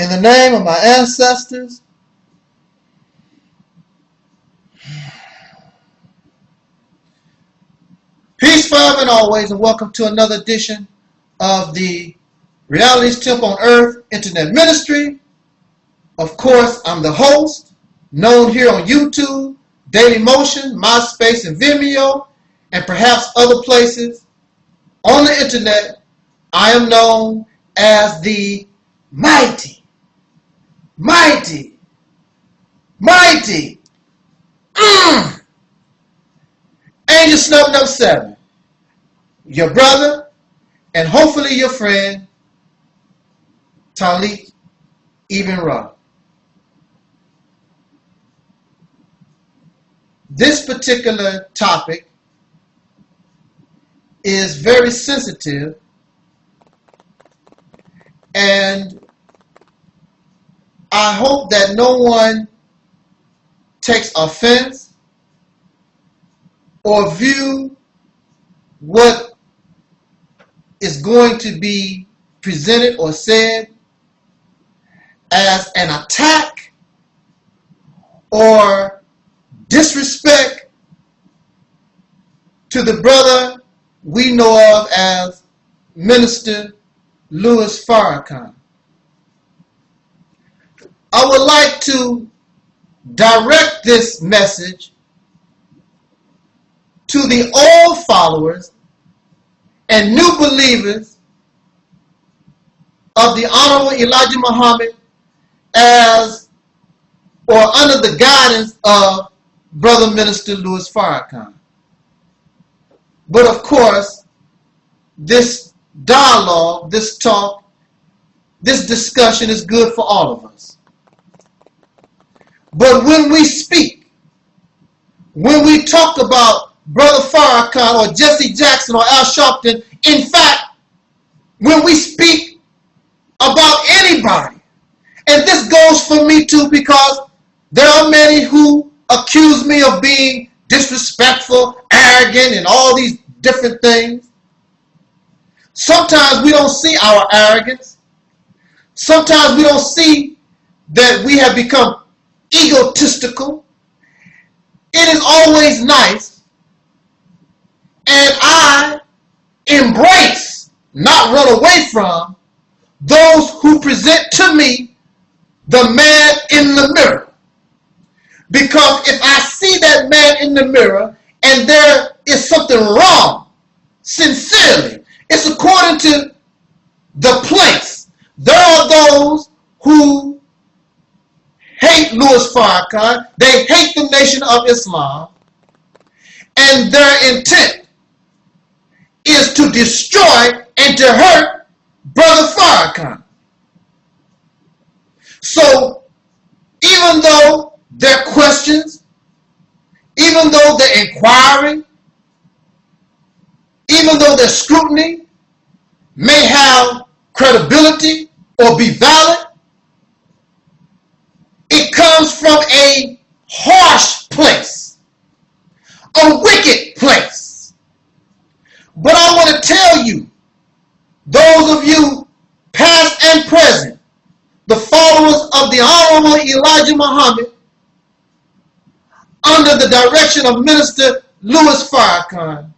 In the name of my ancestors, peace forever and always, and welcome to another edition of the Reality's Temple on Earth Internet Ministry. Of course, I'm the host, known here on YouTube, Daily Motion, MySpace, and Vimeo, and perhaps other places on the internet. I am known as the mighty Angel Snub 7, your brother, and hopefully your friend, Taalik Ibn'rad. This particular topic is very sensitive, and I hope that no one takes offense or view what is going to be presented or said as an attack or disrespect to the brother we know of as Minister Louis Farrakhan. I would like to direct this message to the old followers and new believers of the Honorable Elijah Muhammad as or under the guidance of Brother Minister Louis Farrakhan. But of course, this dialogue, this talk, this discussion is good for all of us. But when we speak, when we talk about Brother Farrakhan or Jesse Jackson or Al Sharpton, in fact, when we speak about anybody, and this goes for me too, because there are many who accuse me of being disrespectful, arrogant, and all these different things. Sometimes we don't see our arrogance. Sometimes we don't see that we have become egotistical. It is always nice, and I embrace, not run away from, those who present to me the man in the mirror. Because if I see that man in the mirror and there is something wrong, sincerely, it's according to the place. There are those who hate Louis Farrakhan. They hate the Nation of Islam. And their intent is to destroy and to hurt Brother Farrakhan. So, even though their questions, even though their inquiry, even though their scrutiny may have credibility or be valid, it comes from a harsh place, a wicked place. But I want to tell you, those of you past and present, the followers of the Honorable Elijah Muhammad, under the direction of Minister Louis Farrakhan,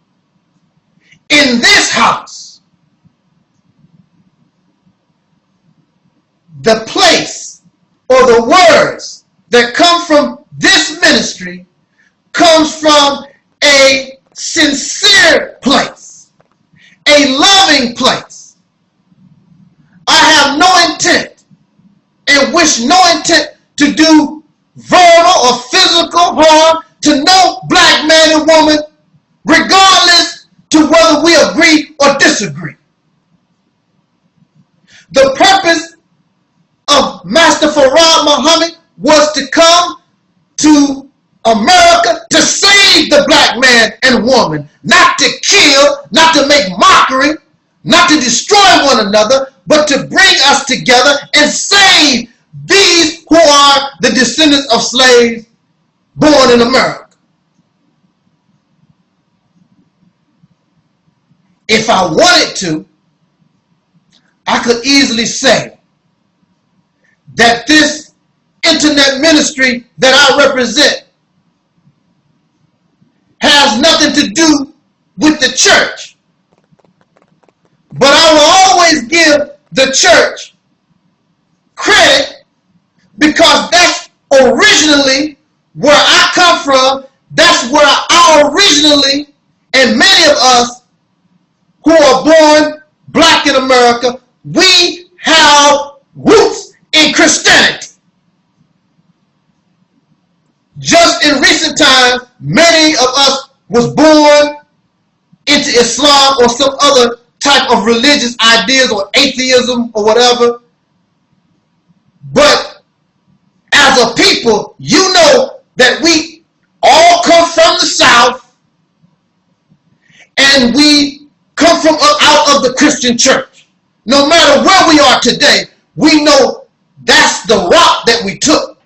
in this house, the place or the words that come from this ministry comes from a sincere place, a loving place. I have no intent and wish no intent to do verbal or physical harm to no black man and woman, regardless to whether we agree or disagree. The purpose of Master Farrakhan Muhammad was to come to America to save the black man and woman, not to kill, not to make mockery, not to destroy one another, but to bring us together and save these who are the descendants of slaves born in America. If I wanted to, I could easily say that this internet ministry that I represent has nothing to do with the church. But I will always give the church credit because that's originally where I come from. That's where I originally, and many of us who are born black in America, we have roots in Christianity. Just in recent times, many of us was born into Islam or some other type of religious ideas or atheism or whatever. But as a people, you know that we all come from the South and we come from out of the Christian church. No matter where we are today, we know that's the route that we took.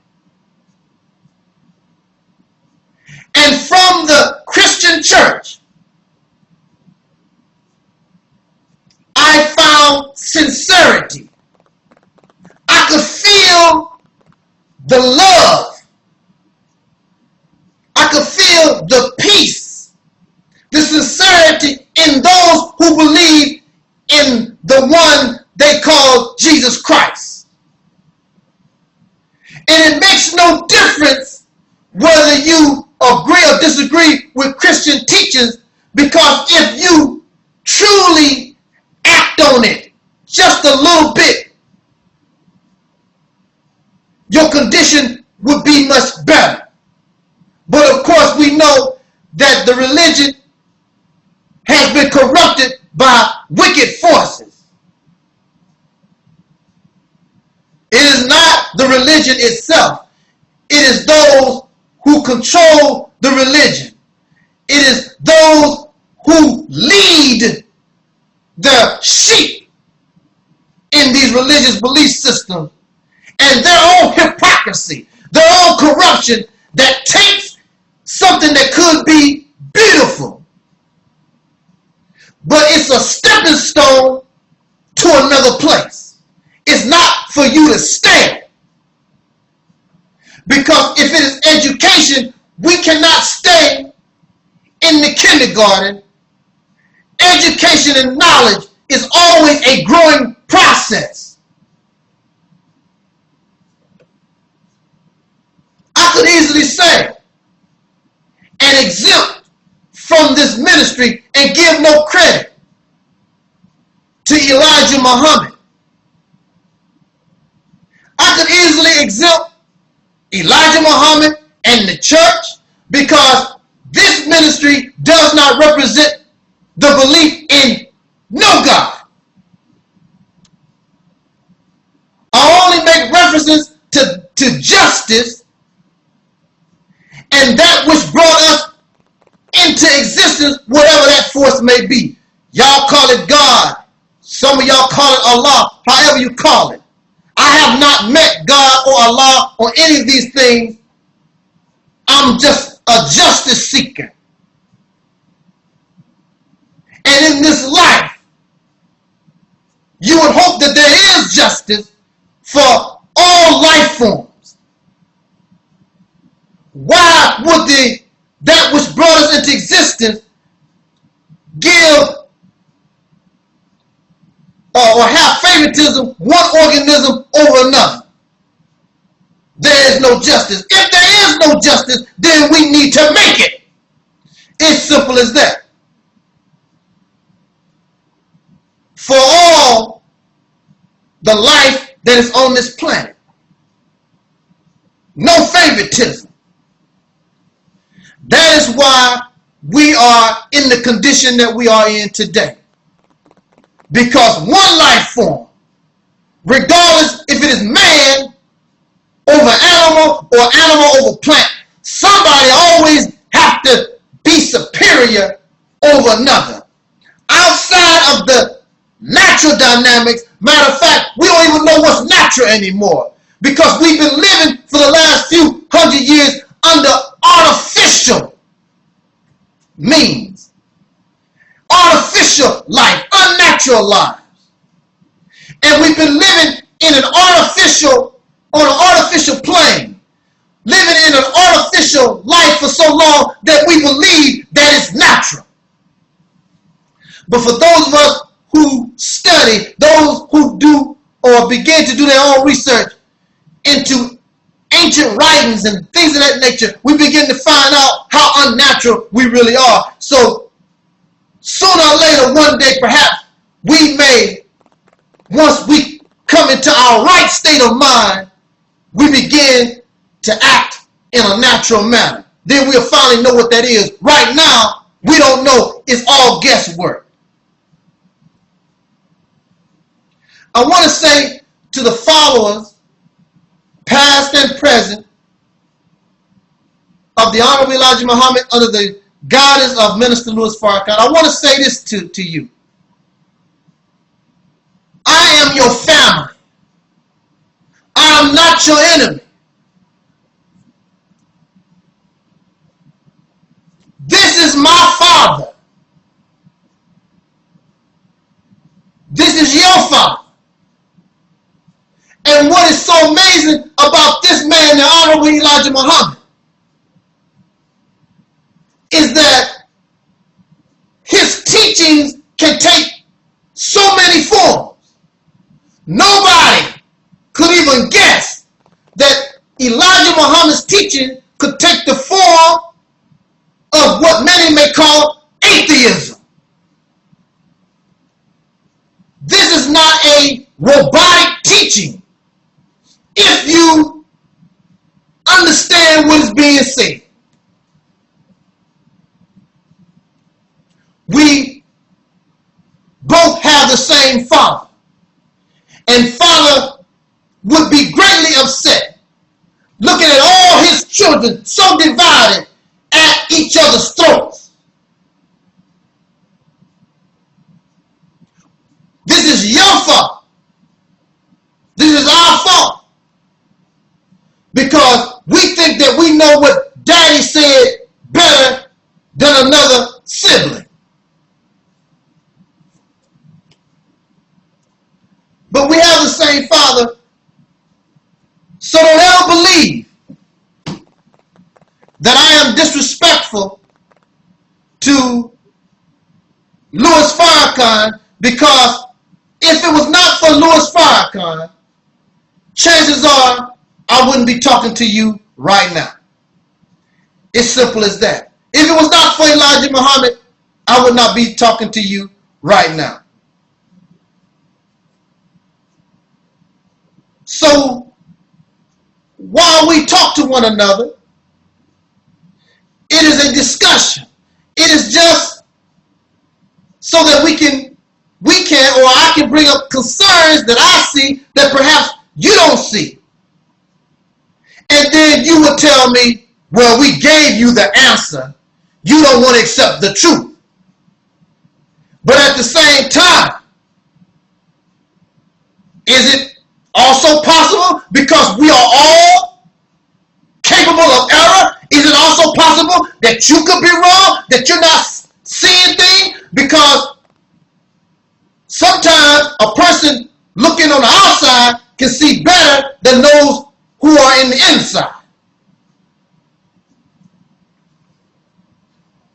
And from the Christian church, I found sincerity. I could feel the love. I could feel the peace, the sincerity in those who believe in the one they call Jesus Christ. And it makes no difference whether you agree or disagree with Christian teachings, because if you truly act on it just a little bit, your condition would be much better. But of course we know that the religion has been corrupted by wicked forces. It is not the religion itself. It is those who control the religion. It is those who lead the sheep in these religious belief systems, and their own hypocrisy, their own corruption that takes something that could be beautiful, but it's a stepping stone to another place. It's not for you to stay. Because if it is education, we cannot stay in the kindergarten. Education and knowledge is always a growing process. I could easily say and exempt from this ministry and give no credit to Elijah Muhammad. I could easily exempt Elijah Muhammad and the church, because this ministry does not represent the belief in no God. I only make references to justice and that which brought us into existence, whatever that force may be. Y'all call it God. Some of y'all call it Allah, however you call it. I have not met God or Allah or any of these things. I'm just a justice seeker. And in this life, you would hope that there is justice for all life forms. Why would that which brought us into existence give or have favoritism one organism over another? There is no justice. If there is no justice, then we need to make it. It's simple as that. For all the life that is on this planet. No favoritism. That is why we are in the condition that we are in today. Because one life form, regardless if it is man over animal or animal over plant, somebody always have to be superior over another. Outside of the natural dynamics, matter of fact, we don't even know what's natural anymore, because we've been living for the last few hundred years under artificial means. Artificial life, unnatural lives. And we've been living in an artificial on an artificial plane, living in an artificial life for so long that we believe that it's natural. But for those of us who study, those who do or begin to do their own research into ancient writings and things of that nature, we begin to find out how unnatural we really are. So sooner or later, one day, perhaps, we may, once we come into our right state of mind, we begin to act in a natural manner. Then we'll finally know what that is. Right now, we don't know. It's all guesswork. I want to say to the followers, past and present, of the Honorable Elijah Muhammad under the guidance of Minister Louis Farrakhan, I want to say this to you. I am your family. I am not your enemy. This is my father. This is your father. And what is so amazing about this man, the Honorable Elijah Muhammad, is that his teachings can take so many forms. Nobody could even guess that Elijah Muhammad's teaching could take the form of what many may call atheism. This is not a robotic teaching if you understand what is being said. We both have the same father, and father would be greatly upset looking at all his children so divided at each other's throats. This is your fault. This is our fault. Because we think that we know what daddy said better than another sibling. But we have the same father, so don't ever believe that I am disrespectful to Louis Farrakhan, because if it was not for Louis Farrakhan, chances are I wouldn't be talking to you right now. It's simple as that. If it was not for Elijah Muhammad, I would not be talking to you right now. So while we talk to one another, it is a discussion. It is just so that we can or I can bring up concerns that I see that perhaps you don't see. And then you will tell me, well, we gave you the answer. You don't want to accept the truth. But at the same time, is it also possible, because we are all capable of error, is it also possible that you could be wrong, that you're not seeing things? Because sometimes a person looking on the outside can see better than those who are in the inside.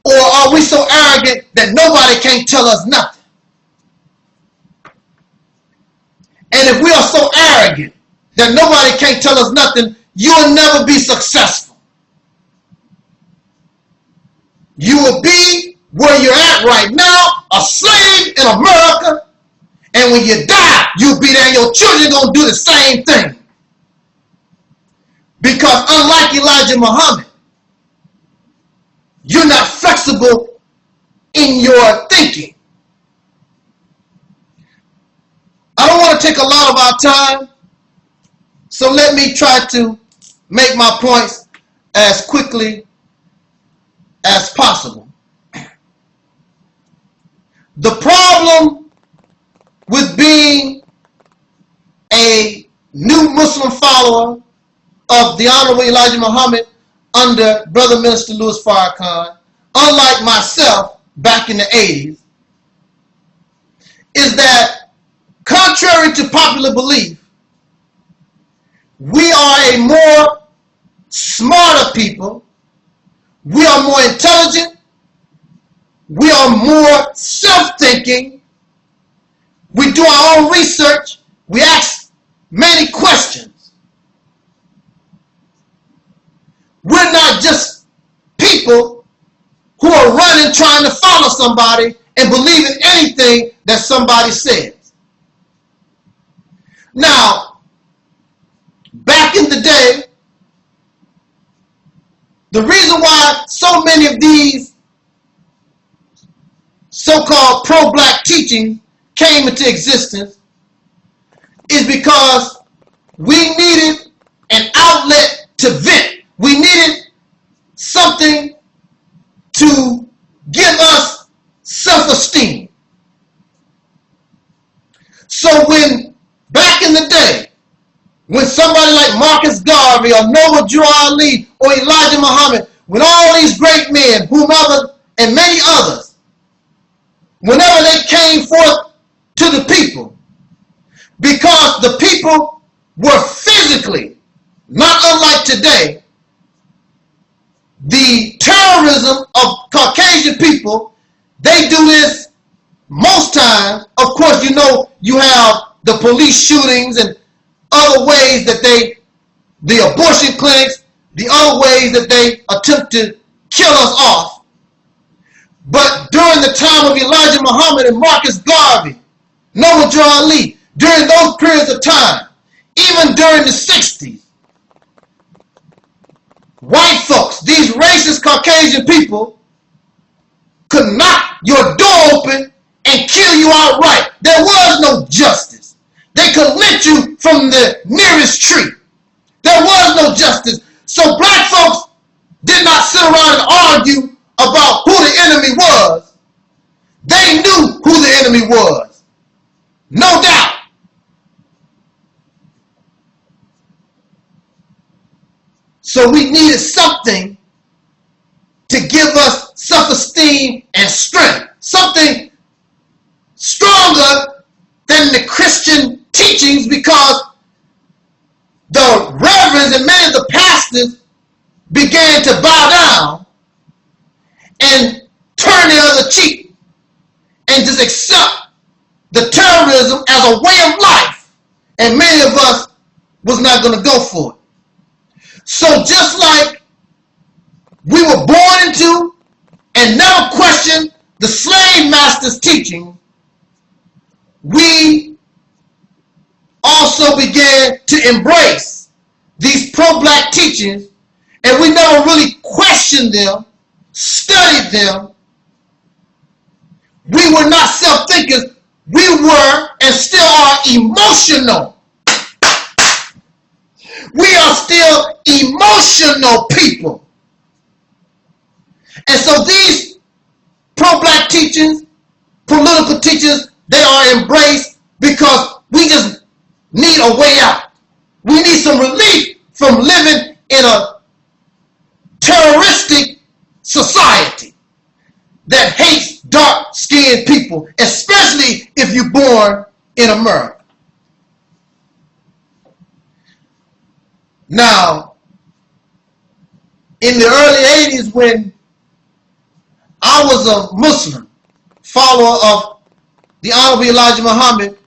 Or are we so arrogant that nobody can't tell us nothing? And if we are so arrogant that nobody can't tell us nothing, you'll never be successful. You will be where you're at right now, a slave in America, and when you die, you'll be there and your children are going to do the same thing. Because unlike Elijah Muhammad, you're not flexible in your thinking. I don't want to take a lot of our time, so let me try to make my points as quickly as possible. The problem with being a new Muslim follower of the Honorable Elijah Muhammad under Brother Minister Louis Farrakhan, unlike myself back in the 80s, is that contrary to popular belief, we are a more smarter people. We are more intelligent. We are more self-thinking. We do our own research. We ask many questions. We're not just people who are running trying to follow somebody and believe in anything that somebody says. Now, back in the day, the reason why so many of these so-called pro-black teachings came into existence is because we needed an outlet to vent. We needed something to give us self-esteem. So when, back in the day, when somebody like Marcus Garvey or Noah Drew Ali or Elijah Muhammad, when all these great men, whomever, and many others, whenever they came forth to the people, because the people were physically, not unlike today, the terrorism of Caucasian people, they do this most times. Of course, you know, you have the police shootings and other ways that the abortion clinics, the other ways that they attempt to kill us off. But during the time of Elijah Muhammad and Marcus Garvey, Noah Drew Ali, during those periods of time, even during the 60s, white folks, these racist Caucasian people, could knock your door open and kill you outright. There was no justice. They could lynch you from the nearest tree. There was no justice. So black folks did not sit around and argue about who the enemy was. They knew who the enemy was. No doubt. So we needed something to give us self-esteem and strength. Something stronger than the Christian teachings, because the reverends and many of the pastors began to bow down and turn the other cheek and just accept the terrorism as a way of life. And many of us was not going to go for it. So just like we were born into and never questioned the slave master's teaching, we also began to embrace these pro-black teachings, and we never really questioned them, studied them. We were not self-thinkers. We were and still are emotional. We are still emotional people. And so these pro-black teachings, political teachings, they are embraced because we just need a way out. We need some relief from living in a terroristic society that hates dark-skinned people, especially if you're born in America. Now, in the early 80s, when I was a Muslim, follower of the Honorable Elijah Muhammad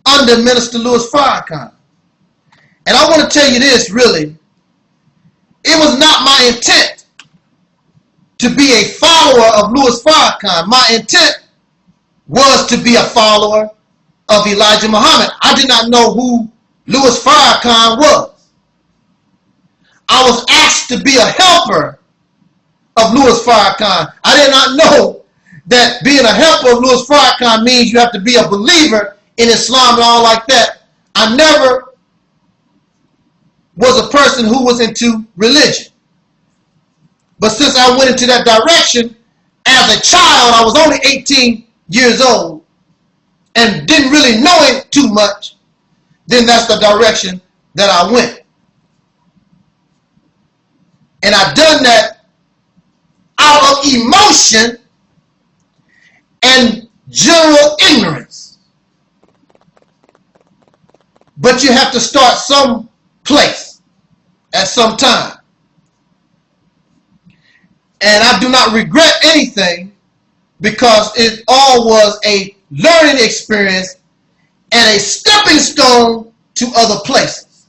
under Minister Louis Farrakhan. And I want to tell you this, really, it was not my intent to be a follower of Louis Farrakhan. My intent was to be a follower of Elijah Muhammad. I did not know who Louis Farrakhan was. I was asked to be a helper of Louis Farrakhan. I did not know that being a helper of Louis Farrakhan means you have to be a believer in Islam and all like that. I never was a person who was into religion. But since I went into that direction, as a child, I was only 18 years old and didn't really know it too much, then that's the direction that I went. And I've done that out of emotion and general ignorance. But you have to start someplace some time. And I do not regret anything because it all was a learning experience and a stepping stone to other places.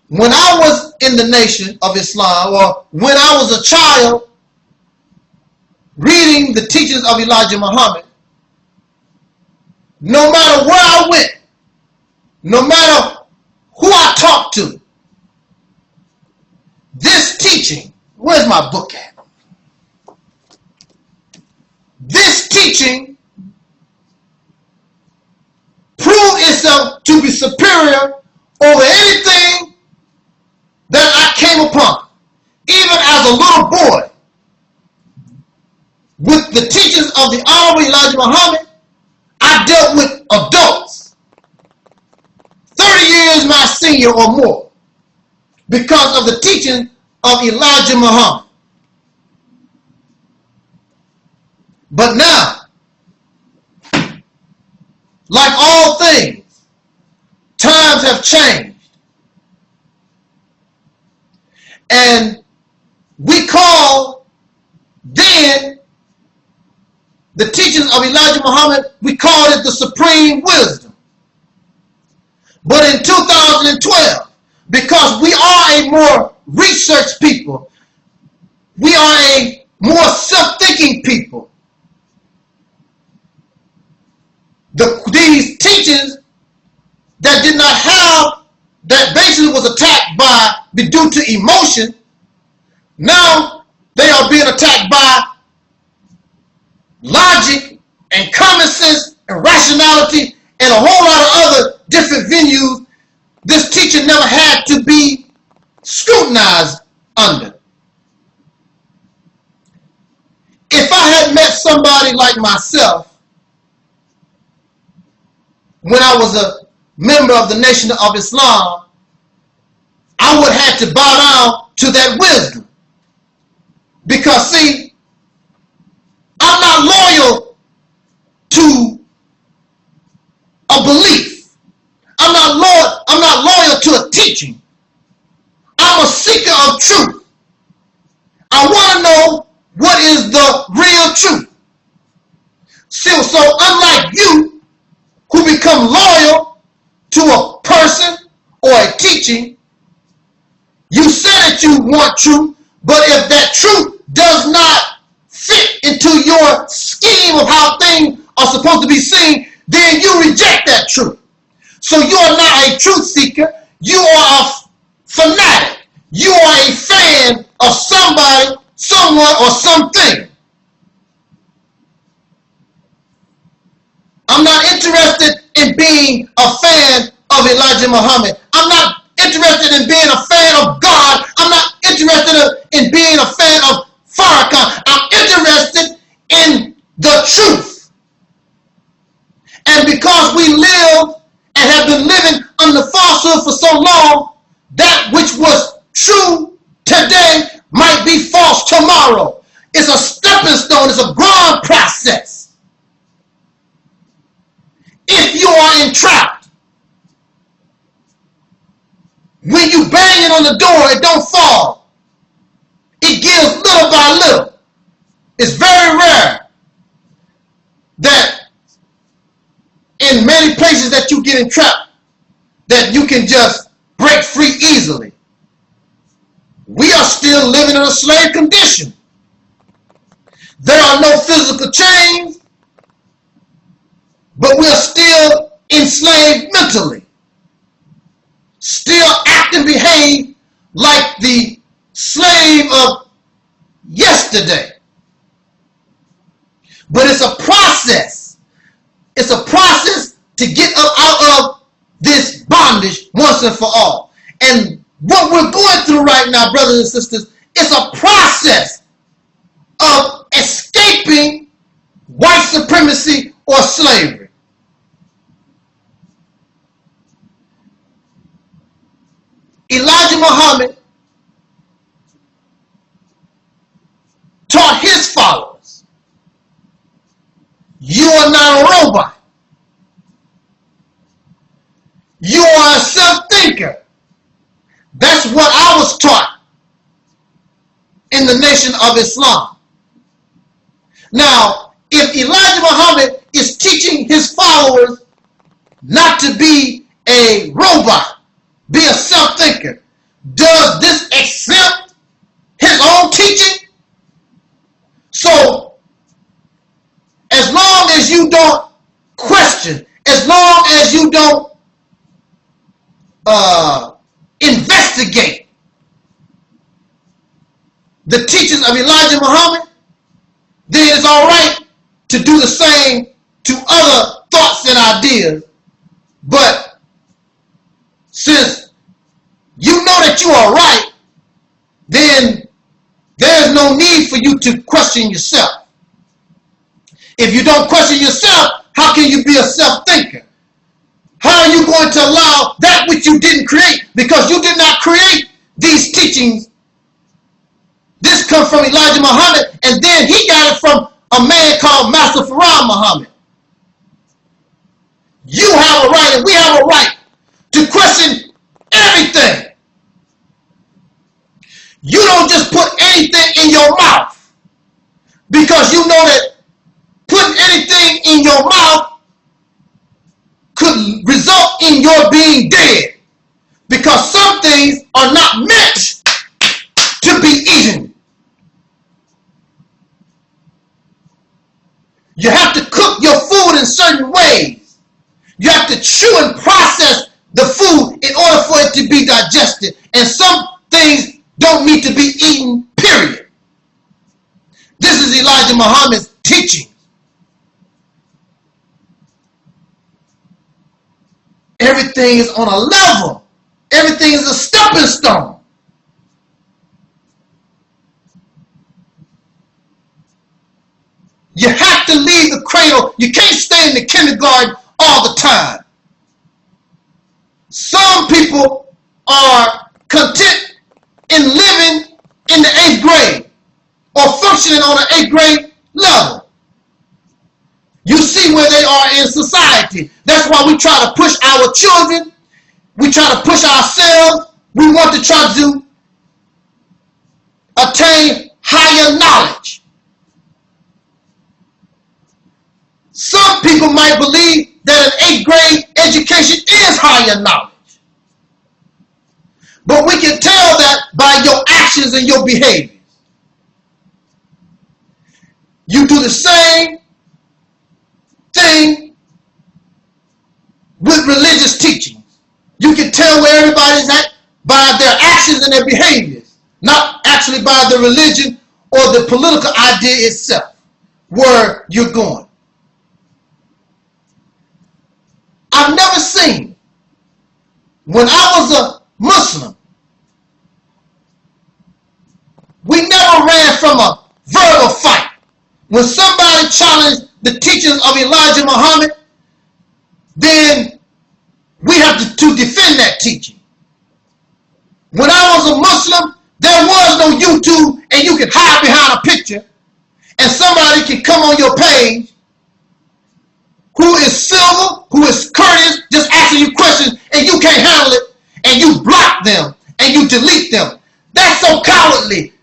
When I was in the Nation of Islam, or when I was a child reading the teachings of Elijah Muhammad, no matter where I went, no matter who I talked to, this teaching, where's my book at? This teaching proved itself to be superior over anything that I came upon. Even as a little boy, with the teachings of the Honorable Elijah Muhammad, I dealt with adults, 30 years my senior or more, because of the teaching of Elijah Muhammad. But now, like all things, times have changed. And we call then the teachings of Elijah Muhammad, we called it the supreme wisdom. But in 2012, because we are a more research people, we are a more self-thinking people, these teachings that did not have, that basically was attacked by, due to emotion, now they are being attacked by logic and common sense and rationality and a whole lot of other different venues this teacher never had to be scrutinized under. If I had met somebody like myself when I was a member of the Nation of Islam, I would have to bow down to that wisdom. Because see, I'm not loyal to a belief. I'm not loyal to a teaching. I'm a seeker of truth. I want to know what is the real truth. So unlike you, who become loyal to a person or a teaching, you say that you want truth, but if that truth does not fit into your scheme of how things are supposed to be seen, then you reject that truth. So you are not a truth seeker, you are a fanatic. You are a fan of somebody, someone, or something. I'm not interested in being a fan of Elijah Muhammad. I'm not interested in being a fan of God. I'm not interested in being a fan of Farrakhan. I'm interested in the truth. And because we live and have been living under falsehood for so long, that which was true today might be false tomorrow. It's a stepping stone. It's a growing process. If you are entrapped, when you bang it on the door, it don't fall. It gives little by little. It's very rare that in many places that you get entrapped, that you can just break free easily. We are still living in a slave condition. There are no physical chains, but we are still enslaved mentally. Still act and behave like the slave of yesterday. But it's a process. It's a process to get up out of this bondage once and for all. And what we're going through right now, brothers and sisters, is a process of escaping white supremacy or slavery. Elijah Muhammad taught his followers, you are not a robot. You are a self-thinker. That's what I was taught in the Nation of Islam. Now, if Elijah Muhammad is teaching his followers not to be a robot, be a self-thinker, does this exempt his own teaching? So, as long as you don't question, as long as you don't investigate the teachings of Elijah Muhammad, then it's all right to do the same to other thoughts and ideas. But since you know that you are right, then there's no need for you to question yourself. If you don't question yourself, how can you be a self-thinker? How are you going to allow that which you didn't create? Because you did not create these teachings. This comes from Elijah Muhammad, and then he got it from a man called Master Farrakhan Muhammad. You have a right, and we have a right to question everything. You don't just put anything in your mouth, because you know that putting anything in your mouth could result in your being dead, because some things are not meant to be eaten. You have to cook your food in certain ways. You have to chew and process the food in order for it to be digested. And some things don't need to be eaten, period. This is Elijah Muhammad's teaching. Everything is on a level. Everything is a stepping stone. You have to leave the cradle. You can't stay in the kindergarten all the time. Some people are content in living in the 8th grade or functioning on an 8th grade level. You see where they are in society. That's why we try to push our children. We try to push ourselves. We want to try to attain higher knowledge. Some people might believe that an 8th grade education is higher knowledge. But we can tell that by your actions and your behaviors. You do the same thing with religious teachings. You can tell where everybody's at by their actions and their behaviors, not actually by the religion or the political idea itself, where you're going. I've never seen, when I was a Muslim, we never ran from a verbal fight. When somebody challenged the teachings of Elijah Muhammad, then we have to defend that teaching. When I was a Muslim, there was no YouTube and you could hide behind a picture and somebody can come on your page who is civil, who is courteous, just asking you questions and you can't handle it and you block them and you delete them. That's so cowardly.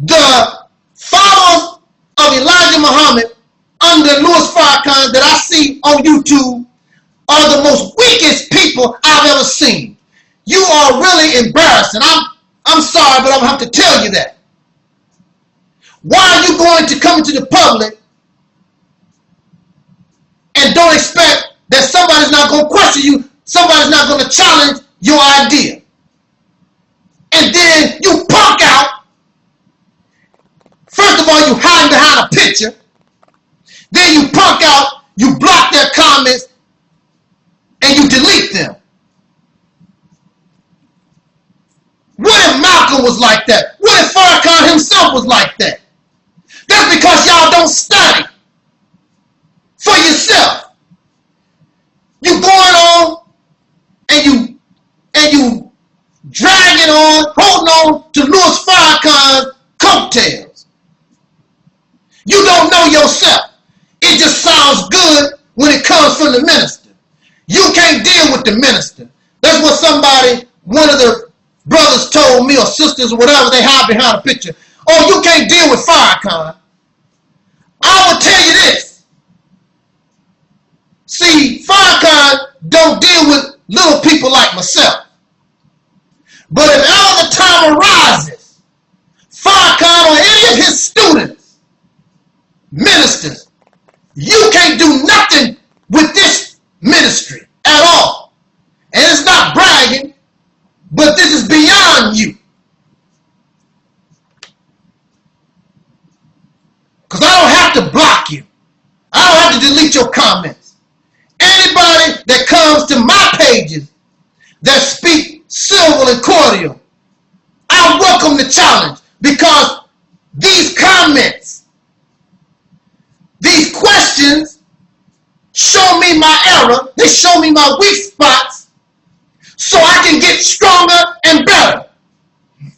The followers of Elijah Muhammad under Louis Farrakhan that I see on YouTube are the most weakest people I've ever seen. You are really embarrassing. I'm sorry, but I'm going to have to tell you that. Why are you going to come into the public and don't expect that somebody's not going to question you, somebody's not going to challenge your idea? And then you punk out. First of all, you hide behind a picture. Then you punk out, you block their comments, and you delete them. What if Malcolm was like that? What if Farrakhan himself was like that? That's because y'all don't study for yourself. You going on and you dragging on, holding on to Louis Farrakhan's coattails. You don't know yourself. It just sounds good when it comes from the minister. You can't deal with the minister. That's what somebody, one of the brothers told me, or sisters, or whatever, they hide behind a picture. Oh, you can't deal with Farrakhan. I will tell you this. See, Farrakhan don't deal with little people like myself. But if ever the time arises, Farrakhan or any of his students, ministers, you can't do nothing with this ministry at all. And it's not bragging, but this is beyond you. Because I don't have to block you. I don't have to delete your comments. Anybody that comes to my pages that speak civil and cordial, I welcome the challenge, because these comments, these questions show me my error, they show me my weak spots, so I can get stronger and better. And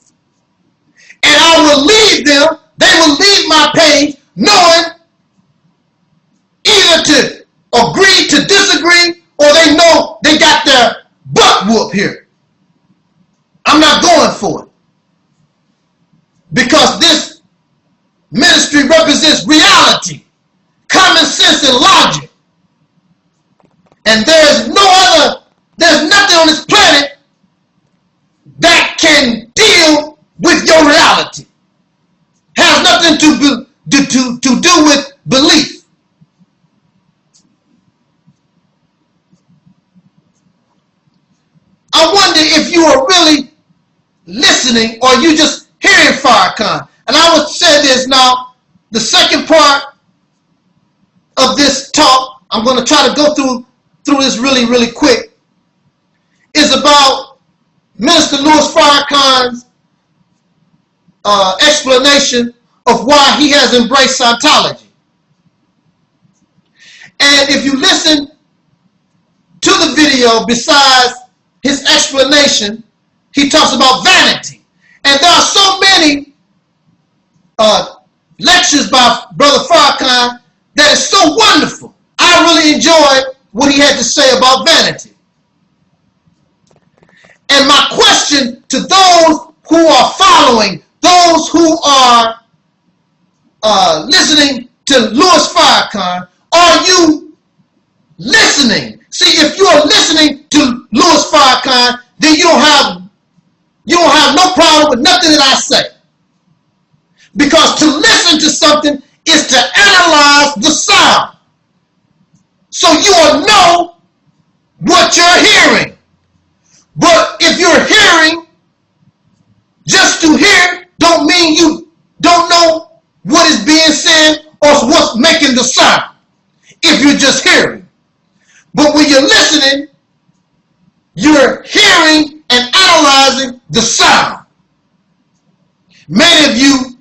I will leave them, they will leave my page knowing either to agree to disagree, or they know they got their butt whooped here. I'm not going for it. Because this ministry represents reality, common sense, and logic. And there's nothing on this planet that can deal with your reality. Has nothing to do with belief. I wonder if you are really listening, or you just hearing Farrakhan. And I would say this now, the second part of this talk, I'm going to try to go through this really, really quick, is about Minister Louis Farrakhan's explanation of why he has embraced Scientology. And if you listen to the video, besides his explanation, he talks about vanity. And there are so many lectures by Brother Farrakhan that is so wonderful. I really enjoyed what he had to say about vanity. And my question to those who are following, those who are listening to Louis Farrakhan, are you listening? See, if you are listening to Louis Farrakhan, then you don't have no problem with nothing that I say. Because to listen to something is to analyze the sound, so you will know what you're hearing. But if you're hearing just to hear, don't mean you don't know what is being said or what's making the sound, if you're just hearing. But when you're listening, you're hearing and analyzing the sound. Many of you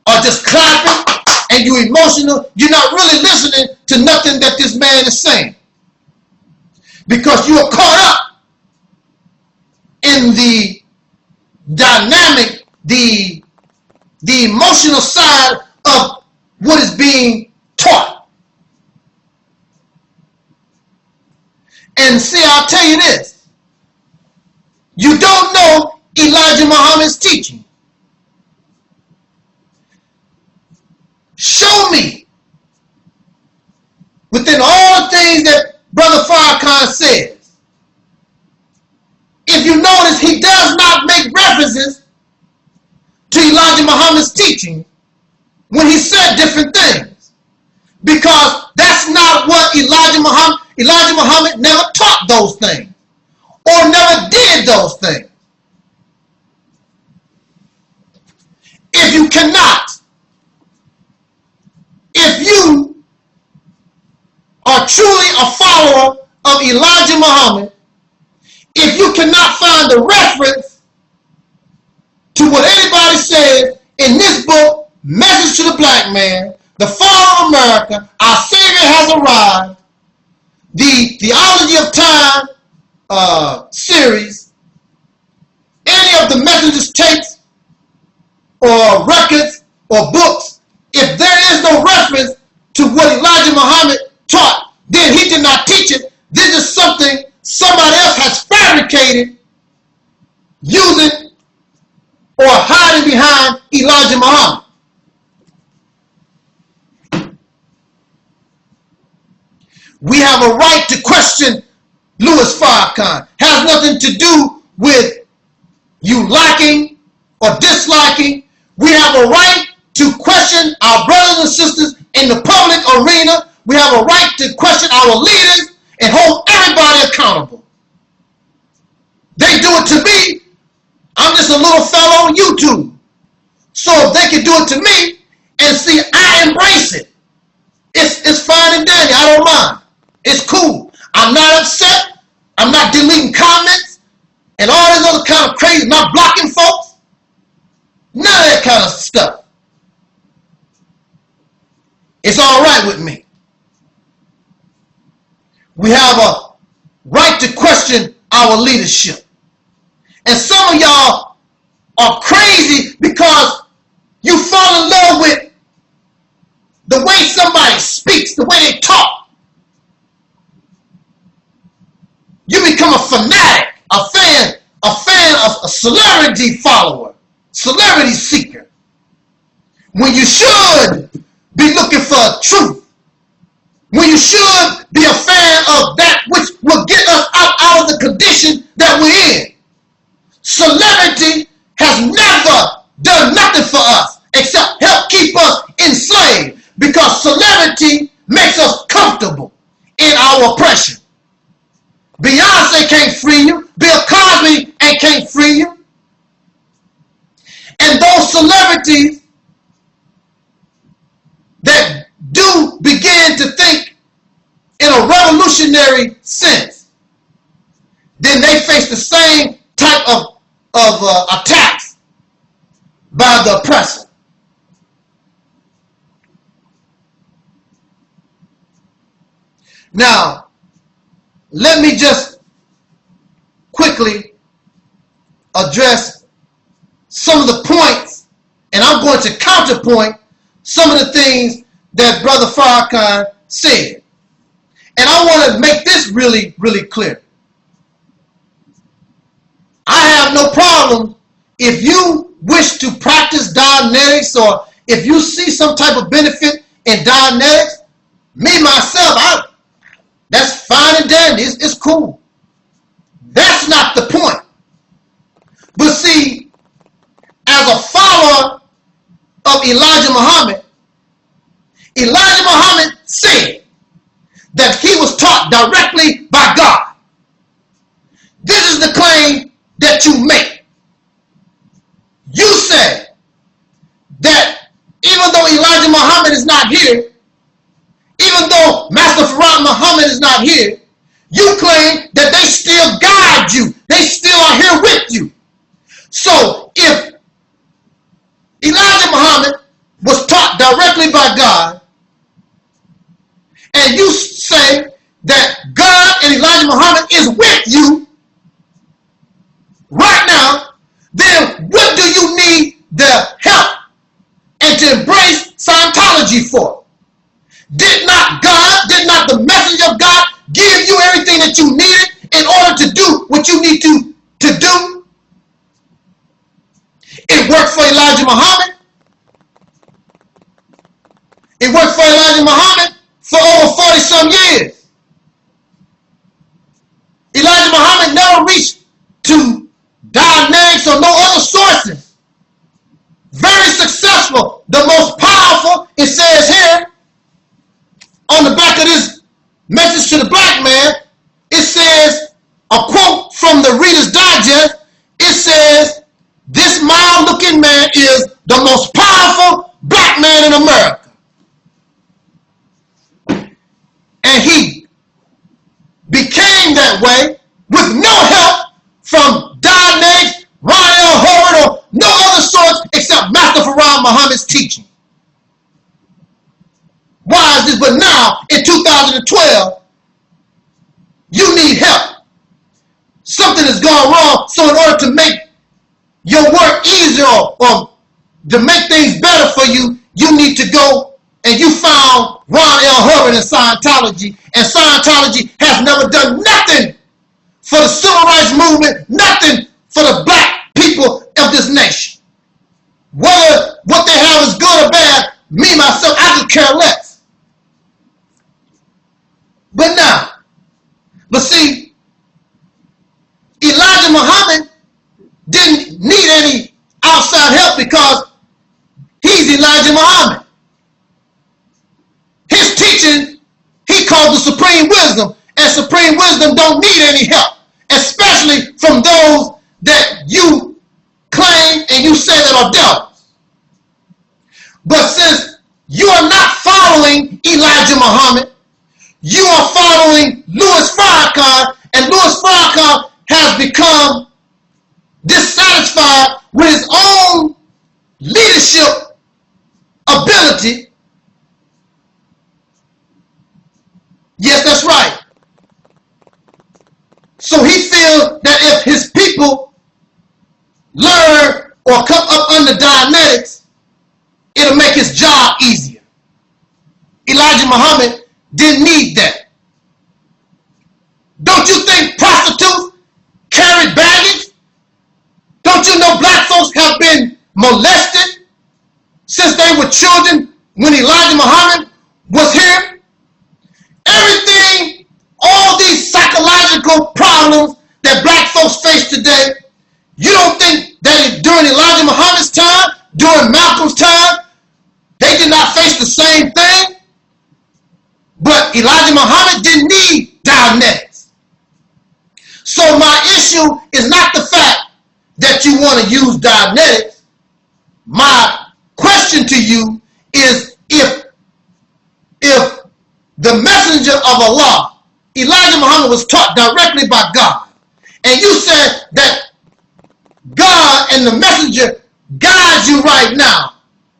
are just clapping and you're emotional. You're not really listening to nothing that this man is saying, because you are caught up in the dynamic, the emotional side of what is being taught. And see, I'll tell you this. You don't know Elijah Muhammad's teaching. Show me, within all the things that Brother Farrakhan says, if you notice, he does not make references to Elijah Muhammad's teaching when he said different things, because that's not what Elijah Muhammad never taught those things, or never did those things. If you cannot, if you are truly a follower of Elijah Muhammad, if you cannot find a reference to what anybody says in this book, Message to the Black Man, The Fall of America, Our Savior Has Arrived, the Theology of Time series, any of the Messages tapes or records or books, if there is no reference to what Elijah Muhammad taught, then he did not teach it. This is something associated using or hiding behind Elijah Muhammad. We have a right to question Louis Farrakhan. Has nothing to do with you liking or disliking. We have a right to question our brothers and sisters in the public arena. We have a right to question our leaders and hold everybody accountable. They do it to me. I'm just a little fellow on YouTube. So if they can do it to me and see, I embrace it. It's fine and dandy. I don't mind. It's cool. I'm not upset. I'm not deleting comments and all this other kind of crazy, not blocking folks. None of that kind of stuff. It's all right with me. We have a right to question our leadership. And some of y'all are crazy because you fall in love with the way somebody speaks, the way they talk. You become a fanatic, a fan of a celebrity follower, celebrity seeker. When you should be looking for truth. When you should be a fan of that which will get us out of the condition that we're in. Celebrity has never done nothing for us except help keep us enslaved, because celebrity makes us comfortable in our oppression. Beyonce can't free you. Bill Cosby can't free you. And those celebrities that do begin to think in a revolutionary sense, then they face the same type of attacks by the oppressor. Now, let me just quickly address some of the points, and I'm going to counterpoint some of the things that Brother Farrakhan said. And I want to make this really, really clear. I have no problem if you wish to practice Dianetics, or if you see some type of benefit in Dianetics. Me, myself, that's fine and dandy. It's cool. That's not the point. But see, as a follower of Elijah Muhammad said that he was taught directly by God. This is the claim that you make. You say that even though Elijah Muhammad is not here, even though Master Farrakhan Muhammad is not here, you claim that they still guide you. They still are here with you. So if Elijah Muhammad was taught directly by God, and you say that God and Elijah Muhammad is with you right now, then what do you need the help and to embrace Scientology for? Did not the messenger of God give you everything that you needed in order to do what you need to do? It worked for Elijah Muhammad. It worked for Elijah Muhammad for over 40-some years. Elijah Muhammad never reached to Dianetics or no other sources. Very successful. The most powerful, it says here, on the back of this message to the black man, it says, a quote from the Reader's Digest, it says, this mild-looking man is the most powerful black man in America. And he became that way with no help from Dianetics, Ron L. Howard, or no other source except Master Farrakhan Muhammad's teaching. Why is this? But now, in 2012, you need help. Something has gone wrong, so in order to make your work easier or to make things better for you, you need to go and you found Ron L. Howard in Scientology, and Scientology has never done nothing for the civil rights movement, nothing for the black people of this nation. Whether what they have is good or bad, me, myself, I could care less. But see, Elijah Muhammad didn't need any outside help because he's Elijah Muhammad. His teaching, he called the supreme wisdom, and supreme wisdom don't need any help, especially from those that you claim and you say that are devils. But since you are not following Elijah Muhammad, you are following Louis Farrakhan, and Louis Farrakhan has become dissatisfied with his own leadership ability. Yes, that's right. So he feels that if his people learn or come up under Dianetics, it'll make his job easier. Elijah Muhammad didn't need that. Don't you think prostitutes carried baggage? Don't you know black folks have been molested since they were children when Elijah Muhammad was here? Everything, all these psychological problems that black folks face today, you don't think that during Elijah Muhammad's time, during Malcolm's time, they did not face the same thing? But Elijah Muhammad didn't need Dianetics. So my issue is not the fact that you want to use Dianetics. My question to you is if the messenger of Allah, Elijah Muhammad, was taught directly by God, and you said that God and the messenger guide you right now,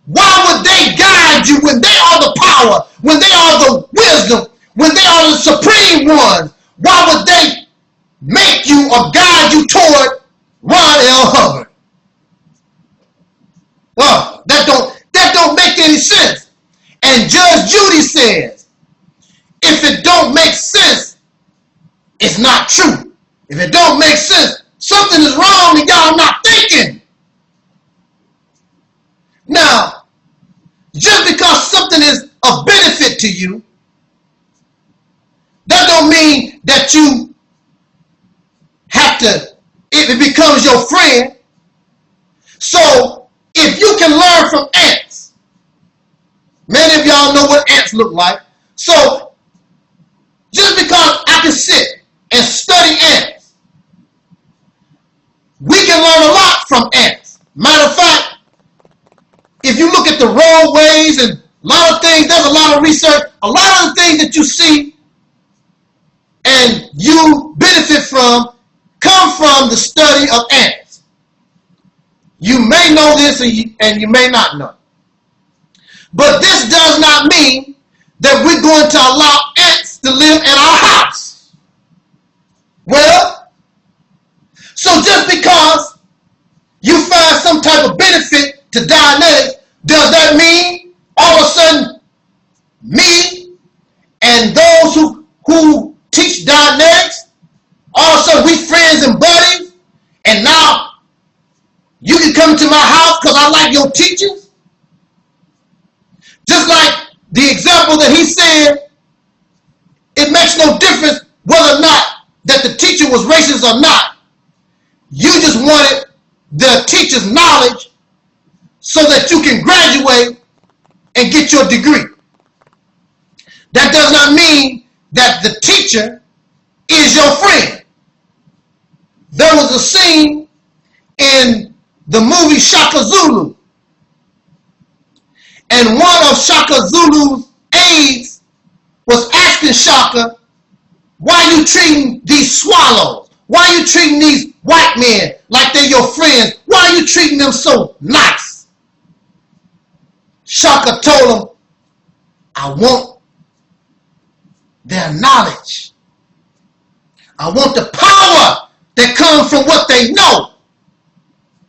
why would they guide you when they are the power, when they are the wisdom, when they are the supreme ones? Why would they make you or guide you toward Ron L. Hubbard? Well, that don't make any sense. And Judge Judy says, if it don't make sense, it's not true. If it don't make sense, something is wrong and y'all not thinking. Now, just because something is of benefit to you, that don't mean that you have to, it becomes your friend. So, if you can learn from ants, many of y'all know what ants look like. So, just because I can sit and study ants, we can learn a lot from ants. Matter of fact, if you look at the roadways and a lot of things, there's a lot of research, a lot of the things that you see and you benefit from come from the study of ants. You may know this and you may not know. But this does not mean that we're going to allow ants to live in our house. Well, so just because you find some type of benefit to Dianetics, does that mean all of a sudden me and those who teach Dianetics, all of a sudden we friends and buddies, and now you can come to my house because I like your teachings? Just like the example that he said, it makes no difference whether or not that the teacher was racist or not. You just wanted the teacher's knowledge so that you can graduate and get your degree. That does not mean that the teacher is your friend. There was a scene in the movie Shaka Zulu, and one of Shaka Zulu's aides was asking Shaka, why are you treating these swallows? Why are you treating these white men like they're your friends? Why are you treating them so nice? Shaka told him, I want their knowledge. I want the power that comes from what they know.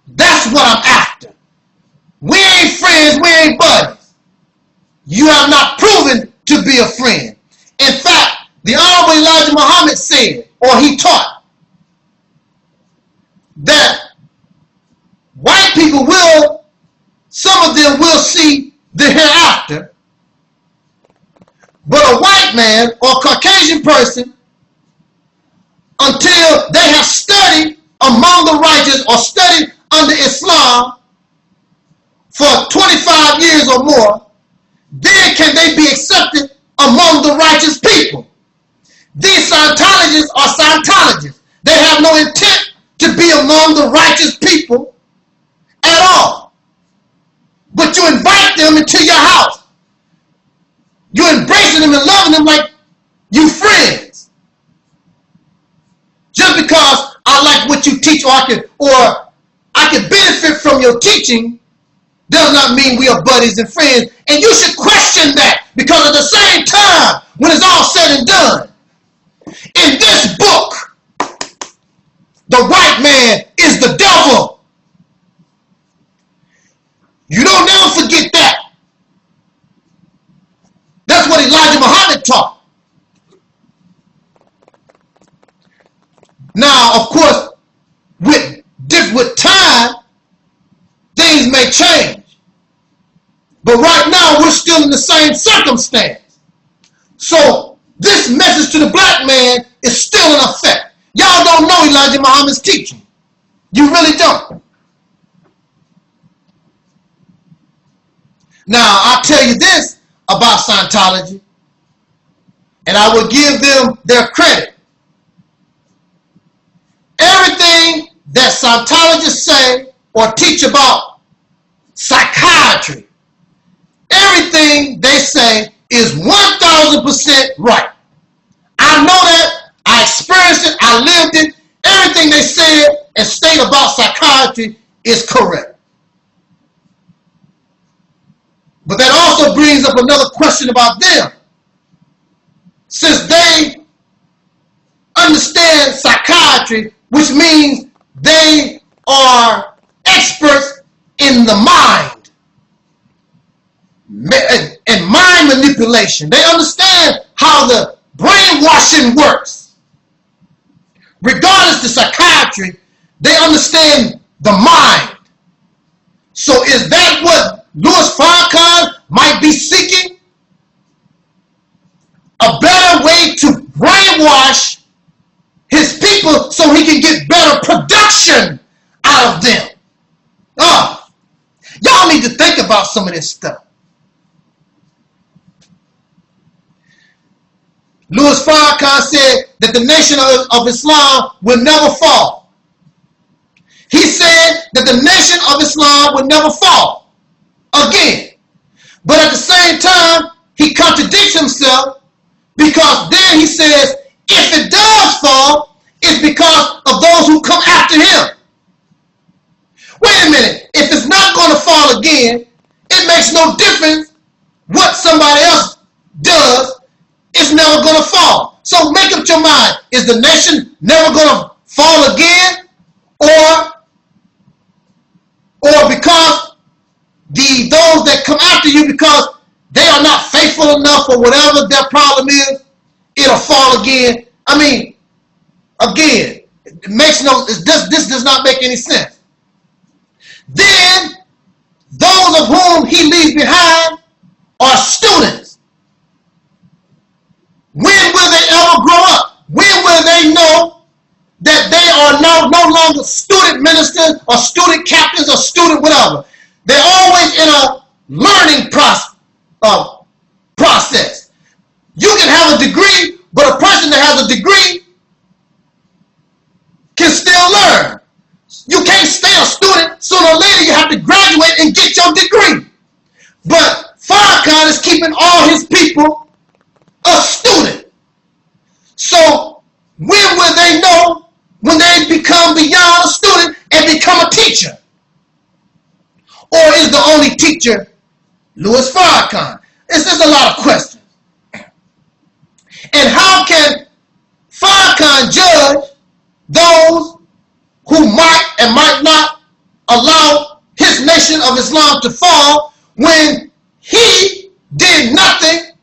That's what I'm after. We ain't friends, we ain't buddies. You have not proven to be a friend. In fact, the Honorable Elijah Muhammad said, or he taught, people some of them will see the hereafter, but a white man or Caucasian person, until they have studied among the righteous or studied under Islam for 25 years or more, then can they be accepted among the righteous people. These Scientologists are Scientologists. They have no intent to be among the righteous people at all. But you invite them into your house. You're embracing them and loving them like you friends. Just because I like what you teach or I can benefit from your teaching does not mean we are buddies and friends. And you should question that, because at the same time, when it's all said and done, in this book, the white man is the devil. You don't never forget that. That's what Elijah Muhammad taught. Now, of course, with time, things may change. But right now, we're still in the same circumstance. So, this message to the black man is still in effect. Y'all don't know Elijah Muhammad's teaching. You really don't. Now, I'll tell you this about Scientology, and I will give them their credit. Everything that Scientologists say or teach about psychiatry, everything they say is 1,000% right. I know that. I experienced it. I lived it. Everything they said and state about psychiatry is correct. But that also brings up another question about them. Since they understand psychiatry, which means they are experts in the mind and mind manipulation. They understand how the brainwashing works. Regardless of psychiatry, they understand the mind. So is that what Louis Farrakhan might be seeking? A better way to brainwash his people so he can get better production out of them. Y'all need to think about some of this stuff. Louis Farrakhan said that the nation of Islam will never fall. He said that the nation of Islam will never fall again. But at the same time, he contradicts himself, because then he says, if it does fall, it's because of those who come after him. Wait a minute. If it's not going to fall again, it makes no difference what somebody else does. It's never going to fall. So make up your mind. Is the nation never going to fall again? Or because those that come after you, because they are not faithful enough or whatever their problem is, it'll fall again? I mean, again, it makes this does not make any sense. Then, those of whom he leaves behind are students. When will they ever grow up? When will they know that they are no longer student ministers or student captains or student whatever? They're always in a learning process. You can have a degree, but a person that has a degree can still learn. You can't stay a student. Sooner or later, you have to graduate and get your degree. But Farrakhan is keeping all his people a student. So when will they know when they become beyond a student and become a teacher? Or is the only teacher Louis Farrakhan? This is a lot of questions. And how can Farrakhan judge those who might and might not allow his nation of Islam to fall when he did nothing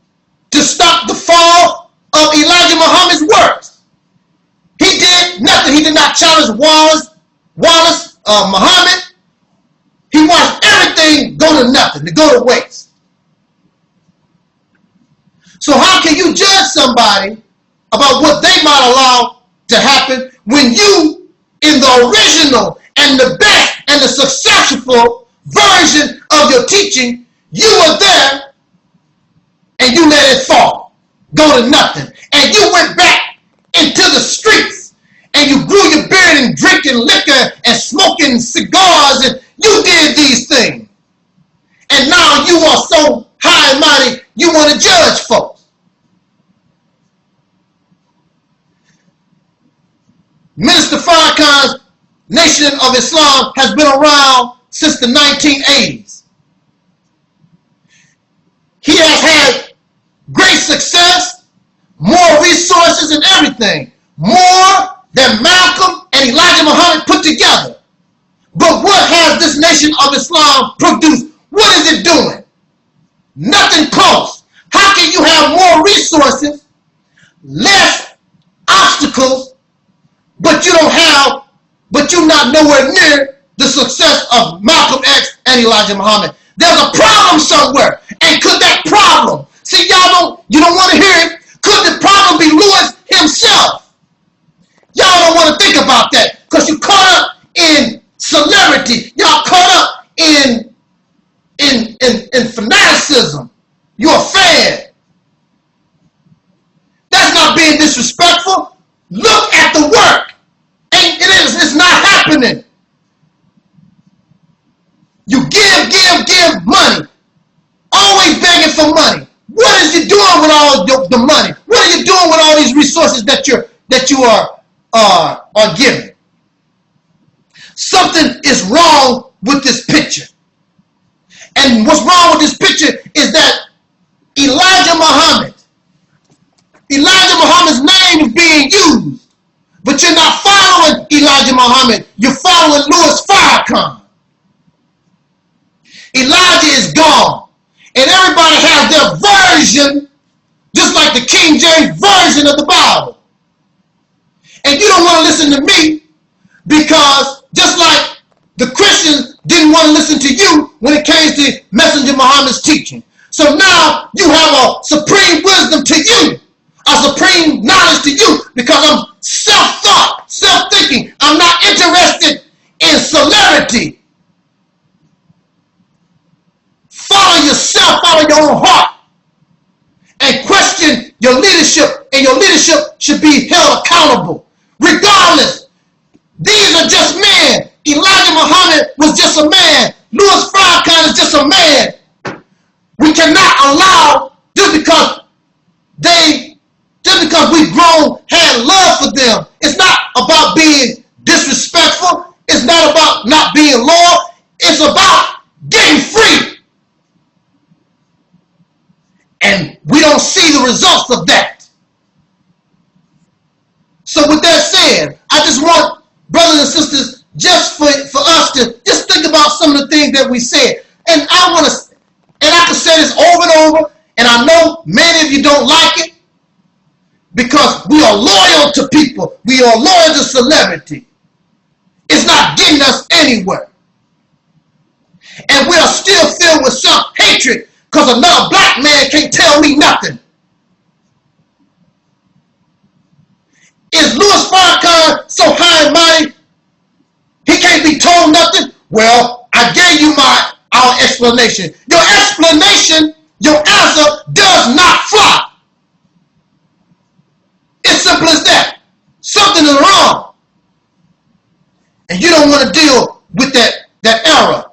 to stop the fall of Elijah Muhammad's works? He did nothing. He did not challenge Muhammad go to nothing, to go to waste. So how can you judge somebody about what they might allow to happen when you, in the original and the best and the successful version of your teaching, you were there and you let it fall, go to nothing. And you went back into the streets and you grew your beard and drinking liquor and smoking cigars, and you did these things. And now you are so high and mighty, you want to judge folks. Minister Farrakhan's Nation of Islam has been around since the 1980s. He has had great success, more resources and everything, more than Malcolm and Elijah Muhammad put together. But what has this Nation of Islam produced? What is it doing? Nothing close. How can you have more resources, less obstacles, but you're not nowhere near the success of Malcolm X and Elijah Muhammad? There's a problem somewhere. And could that problem, see, you don't want to hear it, could the problem be Lewis himself? Y'all don't want to think about that because you're caught up in celebrity. Y'all caught up in fanaticism. You're a fan. That's not being disrespectful. Look at the work. It's not happening. You give money. Always begging for money. What is you doing with all the money? What are you doing with all these resources that you are giving? Something is wrong with this picture. And what's wrong with this picture is that Elijah Muhammad's name is being used, but you're not following Elijah Muhammad, you're following Louis Farrakhan. Elijah is gone, and everybody has their version, just like the King James version of the Bible. And you don't want to listen to me because just like the Christians didn't want to listen to you when it came to Messenger Muhammad's teaching. So now you have a supreme wisdom to you, a supreme knowledge to you, because I'm self-thought, self-thinking. I'm not interested in celebrity. Follow yourself, follow your own heart, and question your leadership, and your leadership should be held accountable. Regardless, these are just men. Elijah Muhammad was just a man. Louis Farrakhan is just a man. We cannot allow, just because we've grown, had love for them. It's not about being disrespectful. It's not about not being loyal. It's about getting free. And we don't see the results of that. So with that said, I just want brothers and sisters, just for us to just think about some of the things that we said. And I can say this over and over, and I know many of you don't like it, because we are loyal to people. We are loyal to celebrity. It's not getting us anywhere. And we are still filled with self-hatred because another black man can't tell me nothing. Is Louis Farrakhan so high and mighty he can't be told nothing? Well, I gave you our explanation. Your explanation, your answer does not fly. It's simple as that. Something is wrong. And you don't want to deal with that error.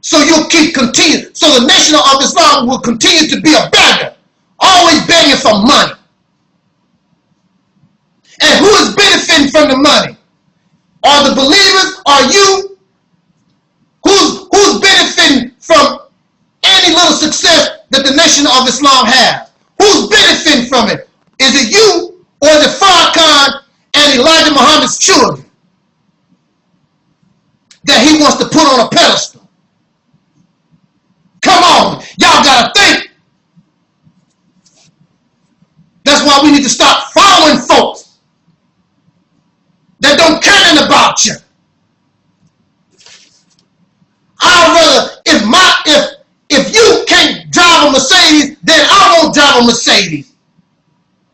So you'll continue. So the Nation of Islam will continue to be a beggar, always begging for money. And who is benefiting from the money? Are the believers? Are you? Who's benefiting from any little success that the Nation of Islam has? Who's benefiting from it? Is it you, or is it Farrakhan and Elijah Muhammad's children that he wants to put on a pedestal? Come on, y'all gotta think. That's why we need to stop following folks that don't care nothing about you. I'd rather, drive a Mercedes.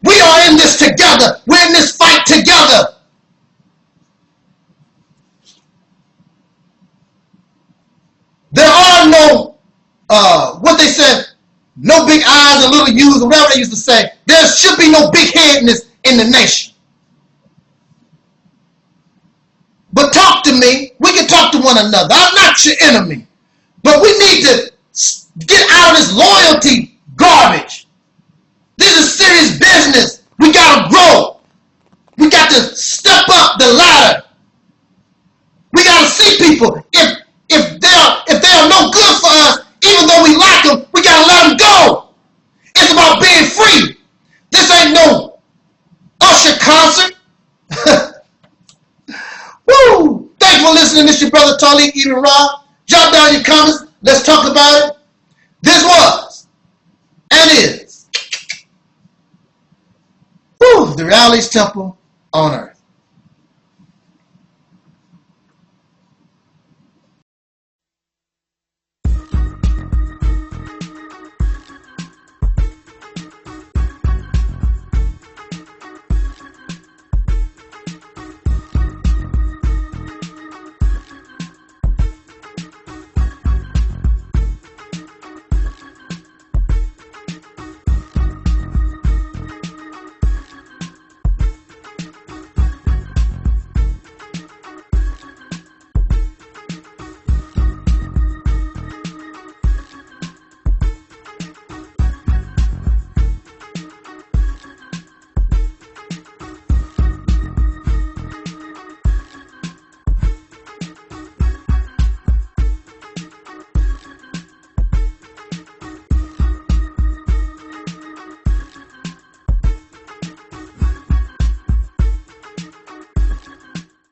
We are in this together. We're in this fight together. There are no, what they said, no big I's and little U's, or whatever they used to say. There should be no big headedness in the nation. But talk to me. We can talk to one another. I'm not your enemy. But we need to get out of this loyalty garbage. This is serious business. We got to grow. We got to step up the ladder. We got to see people. If they are no good for us, even though we like them, we got to let them go. It's about being free. This ain't no Usher concert. Woo! Thanks for listening. This is your brother Taalik, Ibn'rad. Jot down your comments. Let's talk about it. This was and is the Realist Temple on earth.